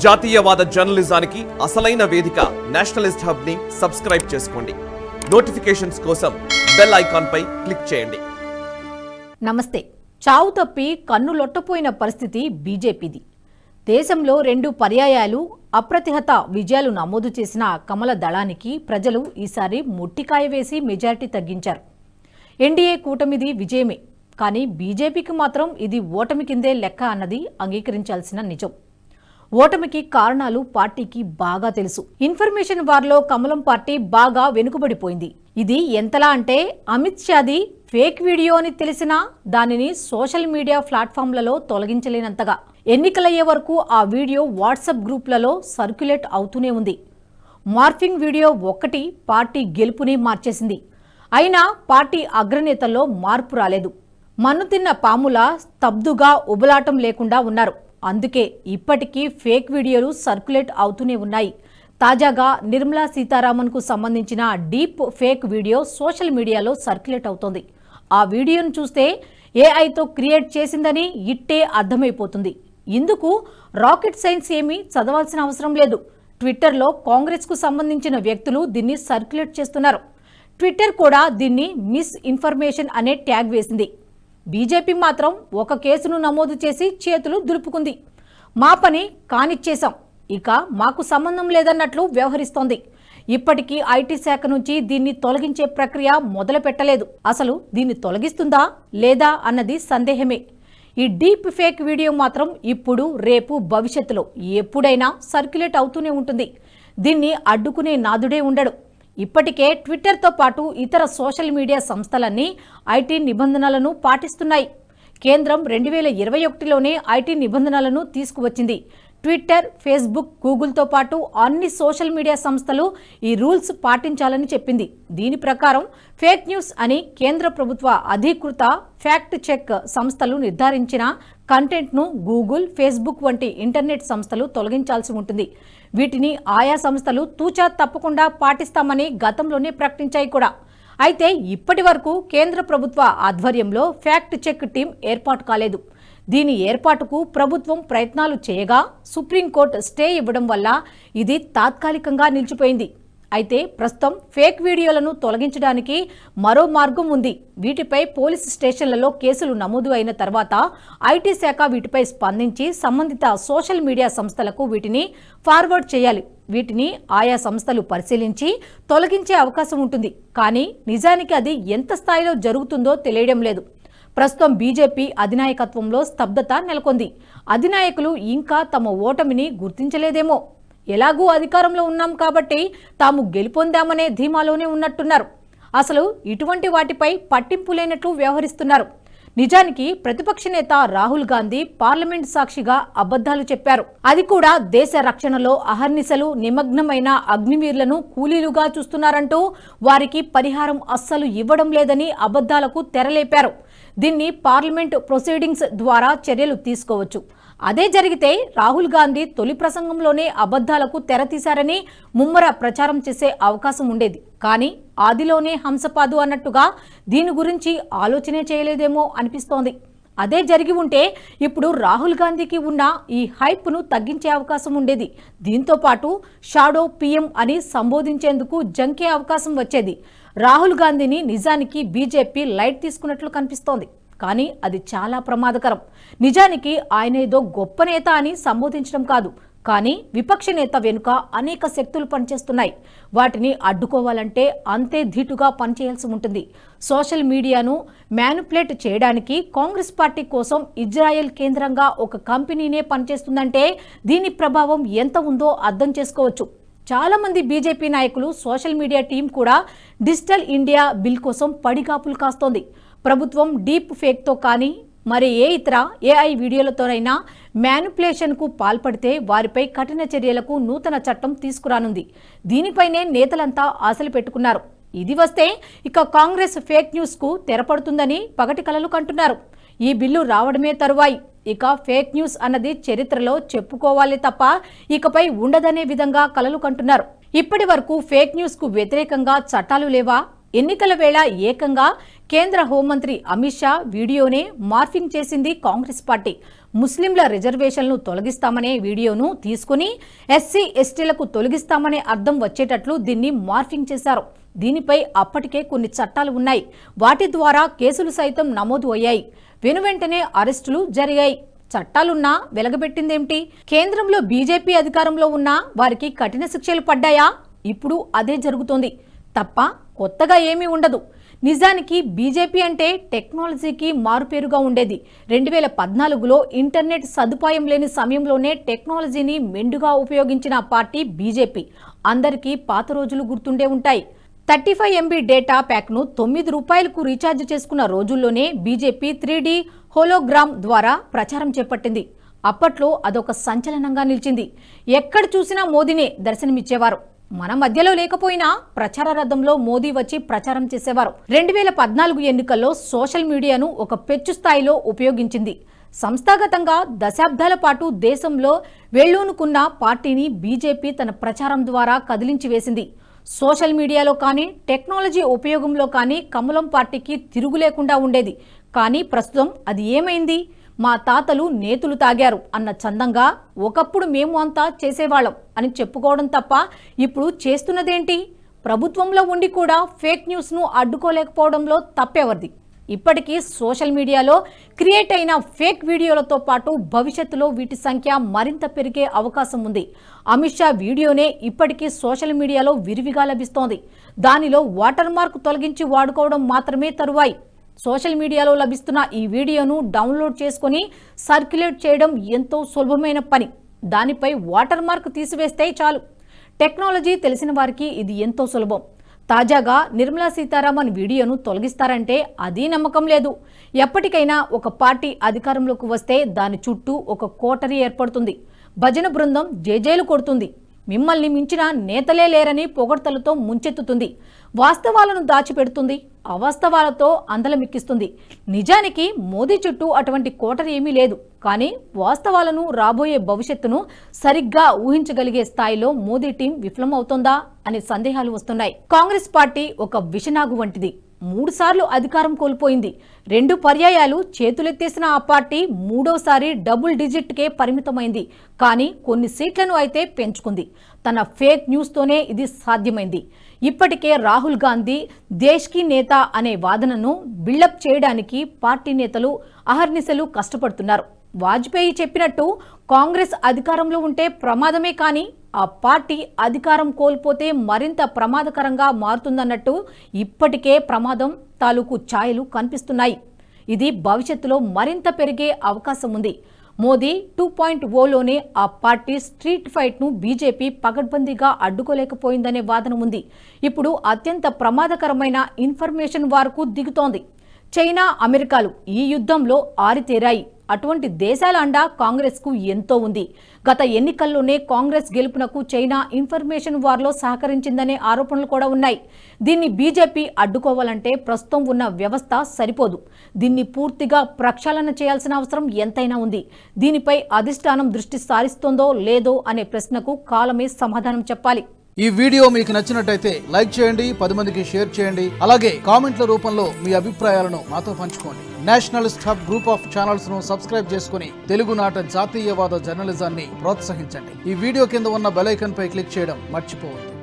జాతీయవాద జర్నలిజానికి అసలైన వేదిక నేషనలిస్ట్ హబ్ ని సబ్స్క్రైబ్ చేసుకోండి. నోటిఫికేషన్స్ కోసం బెల్ ఐకాన్ పై క్లిక్ చేయండి. నమస్తే. చావు తప్పి కన్ను లొట్టపోయిన పరిస్థితి బీజేపీది. దేశంలో 2 పర్యాయాలు అప్రతిహత విజయాలు నమోదు చేసిన కమల దళానికి ప్రజలు ఈసారి ముట్టికాయ వేసి మెజారిటీ తగ్గించారు. ఎన్డీఏ కూటమిది విజయమే, కానీ బీజేపీకి మాత్రం ఇది ఓటమి కిందే లెక్క అన్నది అంగీకరించాల్సిన నిజం. ఓటమికి కారణాలు పార్టీకి బాగా తెలుసు. ఇన్ఫర్మేషన్ వార్లో కమలం పార్టీ బాగా వెనుకబడిపోయింది. ఇది ఎంతలా అంటే అమిత్ షాది ఫేక్ వీడియో అని తెలిసినా దానిని సోషల్ మీడియా ప్లాట్ఫామ్లలో తొలగించలేనంతగా. ఎన్నికలయ్యే వరకు ఆ వీడియో వాట్సాప్ గ్రూప్లలో సర్క్యులేట్ అవుతూనే ఉంది. మార్ఫింగ్ వీడియో ఒక్కటి పార్టీ గెలుపుని మార్చేసింది. అయినా పార్టీ అగ్రనేతల్లో మార్పు రాలేదు. మన్ను తిన్న పాముల స్తబ్దుగా ఉబలాటం లేకుండా ఉన్నారు. అందుకే ఇప్పటికీ ఫేక్ వీడియోలు సర్క్యులేట్ అవుతూనే ఉన్నాయి. తాజాగా నిర్మలా సీతారామన్కు సంబంధించిన డీప్ ఫేక్ వీడియో సోషల్ మీడియాలో సర్క్యులేట్ అవుతోంది. ఆ వీడియోను చూస్తే ఏఐతో క్రియేట్ చేసిందని ఇట్టే అర్థమైపోతుంది. ఇందుకు రాకెట్ సైన్స్ ఏమీ చదవాల్సిన అవసరం లేదు. ట్విట్టర్లో కాంగ్రెస్కు సంబంధించిన వ్యక్తులు దీన్ని సర్క్యులేట్ చేస్తున్నారు. ట్విట్టర్ కూడా దీన్ని మిస్ ఇన్ఫర్మేషన్ అనే ట్యాగ్ వేసింది. బీజేపీ మాత్రం ఒక కేసును నమోదు చేసి చేతులు దులుపుకుంది. మా పని కానిచ్చేశాం, ఇక మాకు సంబంధం లేదన్నట్లు వ్యవహరిస్తోంది. ఇప్పటికీ ఐటీ శాఖ నుంచి దీన్ని తొలగించే ప్రక్రియ మొదలు పెట్టలేదు. అసలు దీన్ని తొలగిస్తుందా లేదా అన్నది సందేహమే. ఈ డీప్ ఫేక్ వీడియో మాత్రం ఇప్పుడు, రేపు, భవిష్యత్తులో ఎప్పుడైనా సర్క్యులేట్ అవుతూనే ఉంటుంది. దీన్ని అడ్డుకునే నాదుడే ఉండడు. ఇప్పటికే ట్విట్టర్తో పాటు ఇతర సోషల్ మీడియా సంస్థలన్నీ ఐటీ నిబంధనలను పాటిస్తున్నాయి. కేంద్రం 2021లోనే ఐటీ నిబంధనలను తీసుకువచ్చింది. ట్విట్టర్, ఫేస్బుక్, గూగుల్తో పాటు అన్ని సోషల్ మీడియా సంస్థలు ఈ రూల్స్ పాటించాలని చెప్పింది. దీని ప్రకారం ఫేక్ న్యూస్ అని కేంద్ర ప్రభుత్వ అధికృత ఫ్యాక్ట్ చెక్ సంస్థలు నిర్ధారించిన కంటెంట్ను గూగుల్, ఫేస్బుక్ వంటి ఇంటర్నెట్ సంస్థలు తొలగించాల్సి ఉంటుంది. వీటిని ఆయా సంస్థలు తూచా తప్పకుండా పాటిస్తామని గతంలోనే ప్రకటించాయి కూడా. అయితే ఇప్పటి వరకు కేంద్ర ప్రభుత్వ ఆధ్వర్యంలో ఫ్యాక్ట్ చెక్ టీం ఏర్పాటు కాలేదు. దీని ఏర్పాటుకు ప్రభుత్వం ప్రయత్నాలు చేయగా సుప్రీంకోర్టు స్టే ఇవ్వడం వల్ల ఇది తాత్కాలికంగా నిలిచిపోయింది. అయితే ప్రస్తుతం ఫేక్ వీడియోలను తొలగించడానికి మరో మార్గం ఉంది. వీటిపై పోలీస్ స్టేషన్లలో కేసులు నమోదు అయిన తర్వాత ఐటీ శాఖ వీటిపై స్పందించి సంబంధిత సోషల్ మీడియా సంస్థలకు వీటిని ఫార్వర్డ్ చేయాలి. వీటిని ఆయా సంస్థలు పరిశీలించి తొలగించే అవకాశం ఉంటుంది. కానీ నిజానికి అది ఎంత స్థాయిలో జరుగుతుందో తెలియడం లేదు. ప్రస్తుతం బీజేపీ అధినాయకత్వంలో స్తబ్దత నెలకొంది. అధినాయకులు ఇంకా తమ ఓటమిని గుర్తించలేదేమో. ఎలాగూ అధికారంలో ఉన్నాం కాబట్టి తాము గెలుపొందామనే ధీమాలోనే ఉన్నట్టున్నారు. అసలు ఇటువంటి వాటిపై పట్టింపు లేనట్లు వ్యవహరిస్తున్నారు. నిజానికి ప్రతిపక్ష నేత రాహుల్ గాంధీ పార్లమెంట్ సాక్షిగా అబద్ధాలు చెప్పారు. అది కూడా దేశ రక్షణలో అహర్నిశలు నిమగ్నమైన అగ్నివీరులను కూలీలుగా చూస్తున్నారంటూ వారికి పరిహారం అస్సలు ఇవ్వడం లేదని అబద్ధాలకు తెరలేపారు. దీన్ని పార్లమెంట్ ప్రొసీడింగ్స్ ద్వారా చర్యలు తీసుకోవచ్చు. అదే జరిగితే రాహుల్ గాంధీ తొలి ప్రసంగంలోనే అబద్ధాలకు తెరతీశారని ముమ్మర ప్రచారం చేసే అవకాశం ఉండేది. కానీ ఆదిలోనే హంసపాదు అన్నట్టుగా దీని గురించి ఆలోచనే చేయలేదేమో అనిపిస్తోంది. అదే జరిగి ఉంటే ఇప్పుడు రాహుల్ గాంధీకి ఉన్న ఈ హైప్ను తగ్గించే అవకాశం ఉండేది. దీంతో పాటు షాడో పీఎం అని సంబోధించేందుకు జంకే అవకాశం వచ్చేది. రాహుల్ గాంధీని నిజానికి బీజేపీ లైట్ తీసుకున్నట్లు కనిపిస్తోంది. కానీ అది చాలా ప్రమాదకరం. నిజానికి ఆయన ఏదో గొప్ప నేత అని సంబోధించడం కాదు, కానీ విపక్ష నేత వెనుక అనేక శక్తులు పనిచేస్తున్నాయి. వాటిని అడ్డుకోవాలంటే అంతే ధీటుగా పనిచేయాల్సి ఉంటుంది. సోషల్ మీడియాను మ్యానిపులేట్ చేయడానికి కాంగ్రెస్ పార్టీ కోసం ఇజ్రాయెల్ కేంద్రంగా ఒక కంపెనీనే పనిచేస్తుందంటే దీని ప్రభావం ఎంత ఉందో అర్థం చేసుకోవచ్చు. చాలా మంది బీజేపీ నాయకులు, సోషల్ మీడియా టీం కూడా డిజిటల్ ఇండియా బిల్ కోసం పడిగాపులు కాస్తోంది. ప్రభుత్వం డీప్ ఫేక్తో కానీ మరి ఏ ఇతర ఏఐ వీడియోలతోనైనా మ్యానిపులేషన్కు పాల్పడితే వారిపై కఠిన చర్యలకు నూతన చట్టం తీసుకురానుంది. దీనిపైనే నేతలంతా ఆశలు పెట్టుకున్నారు. ఇది వస్తే ఇక కాంగ్రెస్ ఫేక్ న్యూస్కు తెరపడుతుందని పగటి కలలు కంటున్నారు. ఈ బిల్లు రావడమే తరువాయి. ఇక ఫేక్ న్యూస్ అన్నది చరిత్రలో చెప్పుకోవాలి తప్ప ఇకపై ఉండదనే విధంగా కలలు కంటున్నారు. ఇప్పటి వరకు ఫేక్ న్యూస్కు వ్యతిరేకంగా చట్టాలు లేవా? ఎన్నికల వేళ ఏకంగా కేంద్ర హోంమంత్రి అమిత్ షా వీడియోనే మార్ఫింగ్ చేసింది కాంగ్రెస్ పార్టీ. ముస్లింల రిజర్వేషన్లు తొలగిస్తామనే వీడియోను తీసుకుని ఎస్సీ ఎస్టీలకు తొలగిస్తామనే అర్థం వచ్చేటట్లు దీన్ని మార్ఫింగ్ చేశారు. దీనిపై అప్పటికే కొన్ని చట్టాలు ఉన్నాయి. వాటి ద్వారా కేసులు సైతం నమోదు అయ్యాయి. వెనువెంటనే అరెస్టులు జరిగాయి. చట్టాలున్నా వెలగబెట్టిందేమిటి? కేంద్రంలో బీజేపీ అధికారంలో ఉన్నా వారికి కఠిన శిక్షలు పడ్డాయా? ఇప్పుడు అదే జరుగుతోంది తప్ప కొత్తగా ఏమీ ఉండదు. నిజానికి బీజేపీ అంటే టెక్నాలజీకి మారుపేరుగా ఉండేది. 2014లో ఇంటర్నెట్ సదుపాయం లేని సమయంలోనే టెక్నాలజీని మెండుగా ఉపయోగించిన పార్టీ బీజేపీ. అందరికీ పాత రోజులు గుర్తుండే ఉంటాయి. 35 MB డేటా ప్యాక్ను 9 రూపాయలకు రీఛార్జ్ చేసుకున్న రోజుల్లోనే బీజేపీ 3D హోలోగ్రామ్ ద్వారా ప్రచారం చేపట్టింది. అప్పట్లో అదొక సంచలనంగా నిలిచింది. ఎక్కడ చూసినా మోదీనే దర్శనమిచ్చేవారు. మన మధ్యలో లేకపోయినా ప్రచార రథంలో మోదీ వచ్చి ప్రచారం చేసేవారు. 2014 ఎన్నికల్లో సోషల్ మీడియాను ఒక పెచ్చు స్థాయిలో ఉపయోగించింది. సంస్థాగతంగా దశాబ్దాల పాటు దేశంలో వేళ్లూనుకున్న పార్టీని బీజేపీ తన ప్రచారం ద్వారా కదిలించి వేసింది. సోషల్ మీడియాలో కానీ టెక్నాలజీ ఉపయోగంలో కానీ కమలం పార్టీకి తిరుగు లేకుండా ఉండేది. కానీ ప్రస్తుతం అది ఏమైంది? మా తాతలు నేతులు తాగారు అన్న చందంగా ఒకప్పుడు మేము అంతా చేసేవాళ్ళం అని చెప్పుకోవడం తప్ప ఇప్పుడు చేస్తున్నదేంటి? ప్రభుత్వంలో ఉండి కూడా ఫేక్ న్యూస్ను అడ్డుకోలేకపోవడంలో తప్పెవరిది? ఇప్పటికీ సోషల్ మీడియాలో క్రియేట్ అయిన ఫేక్ వీడియోలతో పాటు భవిష్యత్తులో వీటి సంఖ్య మరింత పెరిగే అవకాశం ఉంది. అమిత్ షా వీడియోనే ఇప్పటికీ సోషల్ మీడియాలో విరివిగా లభిస్తోంది. దానిలో వాటర్ మార్క్ తొలగించి వాడుకోవడం మాత్రమే తరువాయి. సోషల్ మీడియాలో లభిస్తున్న ఈ వీడియోను డౌన్లోడ్ చేసుకుని సర్క్యులేట్ చేయడం ఎంతో సులభమైన పని. దానిపై వాటర్ మార్క్ తీసివేస్తే చాలు. టెక్నాలజీ తెలిసిన వారికి ఇది ఎంతో సులభం. తాజాగా నిర్మలా సీతారామన్ వీడియోను తొలగిస్తారంటే అదీ నమ్మకం లేదు. ఎప్పటికైనా ఒక పార్టీ అధికారంలోకి వస్తే దాని చుట్టూ ఒక కోటరీ ఏర్పడుతుంది. భజన బృందం జేజేలు కొడుతుంది. మిమ్మల్ని మించిన నేతలే లేరని పొగడ్తలతో ముంచెత్తుతుంది. వాస్తవాలను దాచిపెడుతుంది. అవాస్తవాలతో అందలమిక్కిస్తుంది. నిజానికి మోదీ చుట్టూ అటువంటి కోటరీ ఏమీ లేదు. కానీ వాస్తవాలను, రాబోయే భవిష్యత్తును సరిగ్గా ఊహించగలిగే స్థాయిలో మోదీ టీం విఫలమవుతోందా అనే సందేహాలు వస్తున్నాయి. కాంగ్రెస్ పార్టీ ఒక విషనాగు వంటిది. 3 సార్లు అధికారం కోల్పోయింది. 2 పర్యాయాలు చేతులెత్తేసిన ఆ పార్టీ 3వసారి డబుల్ డిజిట్కే పరిమితమైంది. కానీ కొన్ని సీట్లను అయితే పెంచుకుంది. తన ఫేక్ న్యూస్తోనే ఇది సాధ్యమైంది. ఇప్పటికే రాహుల్ గాంధీ దేశ్కి నేత అనే వాదనను బిల్డప్ చేయడానికి పార్టీ నేతలు అహర్నిశలు కష్టపడుతున్నారు. వాజ్పేయి చెప్పినట్టు కాంగ్రెస్ అధికారంలో ఉంటే ప్రమాదమే, కానీ ఆ పార్టీ అధికారం కోల్పోతే మరింత ప్రమాదకరంగా మారుతుందన్నట్టు ఇప్పటికే ప్రమాదం తాలూకు ఛాయలు కనిపిస్తున్నాయి. ఇది భవిష్యత్తులో మరింత పెరిగే అవకాశం ఉంది. మోదీ 2.0లోనే ఆ పార్టీ స్ట్రీట్ ఫైట్ను బీజేపీ పకడ్బందీగా అడ్డుకోలేకపోయిందనే వాదన ఉంది. ఇప్పుడు అత్యంత ప్రమాదకరమైన ఇన్ఫర్మేషన్ వార్కు దిగుతోంది. చైనా, అమెరికాలు ఈ యుద్ధంలో ఆరితేరాయి. అటువంటి దేశాల అండా కాంగ్రెస్కు ఎంతో ఉంది. గత ఎన్నికల్లోనే కాంగ్రెస్ గెలుపునకు చైనా ఇన్ఫర్మేషన్ వార్లో సహకరించిందనే ఆరోపణలు కూడా ఉన్నాయి. దీన్ని బీజేపీ అడ్డుకోవాలంటే ప్రస్తుతం ఉన్న వ్యవస్థ సరిపోదు. దీన్ని పూర్తిగా ప్రక్షాళన చేయాల్సిన అవసరం ఎంతైనా ఉంది. దీనిపై అధిష్టానం దృష్టి సారిస్తోందో లేదో అనే ప్రశ్నకు కాలమే సమాధానం చెప్పాలి. ఈ వీడియో మీకు నచ్చినట్టయితే లైక్ చేయండి, 10 మందికి షేర్ చేయండి. అలాగే కామెంట్ల రూపంలో మీ అభిప్రాయాలను మాతో పంచుకోండి. Nationalist hub group of channels ను సబ్స్క్రైబ్ చేసుకుని తెలుగునాట జాతీయవాద జర్నలిజాన్ని ప్రోత్సహించండి. ఈ వీడియో కింద ఉన్న బెల్ ఐకాన్ పై క్లిక్ చేయడం మర్చిపోవద్దు.